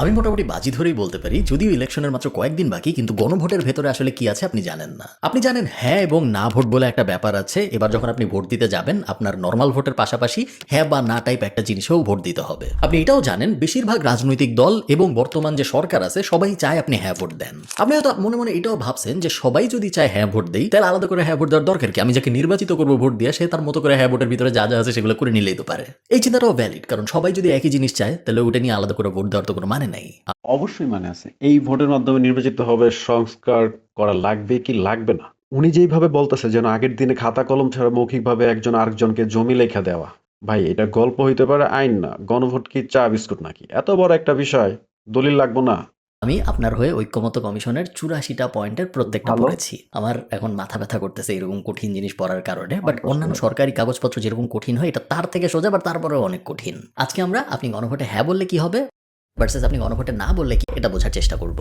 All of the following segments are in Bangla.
আমি মোটামুটি বাজি ধরেই বলতে পারি, যদিও ইলেকশনের মাত্র কয়েকদিন বাকি, কিন্তু গণভোটের ভেতরে আসলে কি আছে আপনি জানেন না। আপনি জানেন হ্যাঁ এবং না ভোট বলে একটা ব্যাপার আছে। এবার যখন আপনি ভোট দিতে যাবেন, আপনার নর্মাল ভোটের পাশাপাশি হ্যাঁ বা না টাইপ একটা জিনিসেও ভোট দিতে হবে। আপনি এটাও জানেন বেশিরভাগ রাজনৈতিক দল এবং বর্তমান যে সরকার আছে সবাই চায় আপনি হ্যাঁ ভোট দেন। আপনি হয়তো মনে মনে এটাও ভাবছেন যে সবাই যদি চায় হ্যাঁ ভোট দেই, তাহলে আলাদা করে হ্যাঁ ভোট দেওয়ার দরকার কি? আমি যাকে নির্বাচিত করবো ভোট দিয়ে, সে তার মতো করে হ্যাঁ ভোটের ভিতরে যা যা আছে সেগুলো করে নিলেই তো পারে। এই চিন্তাটাও ভ্যালিড, কারণ সবাই যদি একই জিনিস চায় তাহলে ওটা নিয়ে আলাদা করে ভোট দেওয়ার তো কোনো মানে নাই। অবশ্যই মানে আছে। এই ভোটের মাধ্যমে নির্বাচিত হবে, সংস্কার করা লাগবে কি লাগবে না। উনি যেইভাবে বলতেছে যেন আগের দিনে খাতা কলম ছাড়া মৌখিকভাবে একজন আরেকজনকে জমি লেখা দেওয়া। ভাই এটা গল্প হইতে পারে, আইন না। গণভোট কি চা বিস্কুট নাকি? এত বড় একটা বিষয় দলিল লাগবো না? আমি আপনার হয়ে ঐক্যমত্য কমিশনের 84টা পয়েন্টের প্রত্যেকটা ভালো। পড়েছি। আমার এখন মাথা ব্যথা করতেছে এরকম কঠিন জিনিস পড়ার কারণে, বাট অন্যান্য কষ্ট। সরকারি কাগজপত্র যেরকম কঠিন হয় এটা তার থেকে সোজা, বাট তারপরেও অনেক কঠিন। আজকে আমরা আপনি গণভোটে হ্যাঁ বললে কি হবে ভার্সেস আপনি গণভোটে না বললে কি, এটা বোঝার চেষ্টা করব।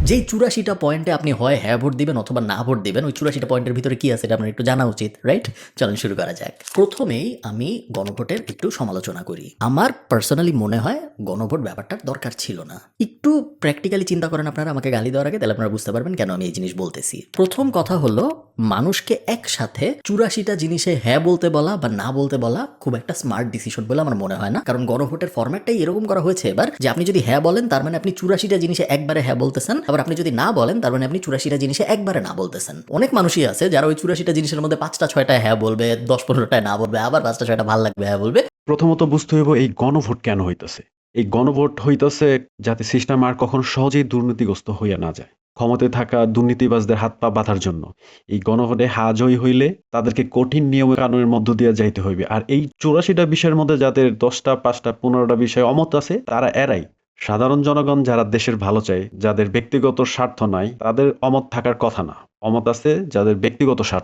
যেই 84টা পয়েন্টে আপনি হয় হ্যাঁ ভোট দিবেন অথবা না ভোট দিবেন, ওই 84টা পয়েন্টের ভিতরে কি আছে এটা আপনার একটু জানা উচিত, রাইট? চলুন শুরু করা যাক। প্রথমেই আমি গণভোটের একটু সমালোচনা করি। আমার পার্সোনালি মনে হয় গণভোট ব্যাপারটার দরকার ছিল না। একটু প্র্যাকটিক্যালি চিন্তা করেন আপনারা আমাকে গালি দেওয়ার আগে, তাহলে আপনারা বুঝতে পারবেন কেন আমি এই জিনিস বলতেছি। প্রথম কথা হলো, মানুষকে একসাথে 84টা জিনিসে হ্যাঁ বলতে বলা বা না বলতে বলা খুব একটা স্মার্ট ডিসিশন বলে আমার মনে হয় না। কারণ গণভোটের ফরম্যাটটাই এরকম করা হয়েছে এবার, যে আপনি যদি হ্যাঁ বলেন তার মানে আপনি 84টা জিনিসে একবারে হ্যাঁ বলতেছেন, আবার আপনি যদি না বলেন তার মানে আপনি 84টা জিনিসে একবারে না বলতেছেন। অনেক মানুষই আছে যারা ওই 84টা জিনিসের মধ্যে 5টা 6টা হ্যাঁ বলবে, 10-15টায় না বলবে, আবার 5টা 6টা ভাল লাগবে হ্যাঁ বলবে। প্রথমত বুঝতে হইব এই গণভোট কেন হইতাছে। এই গণভোট হইতাছে যাতে সিস্টেম আর কখনো সহজেই দুর্নীতিগ্রস্ত হইয়া না যায়। ক্ষমতায় থাকা দুর্নীতিবাজদের হাত পা বাঁধার জন্য এই গণভোটে হা জয়ী হইলে তাদেরকে কঠিন নিয়ম কানুনের মধ্য দিয়ে যাইতে হইবে। আর এই 84টা বিষয়ের মধ্যে যাদের 10টা 5টা 15টা বিষয় অমত আছে তারা এরাই। সাধারণ জনগণ যারা দেশের ভালো চায়, যাদের ব্যক্তিগত স্বার্থ নাই, তাদের অমত থাকার কথা না। অমত আছে যাদের ব্যক্তিগত স্বার্থ।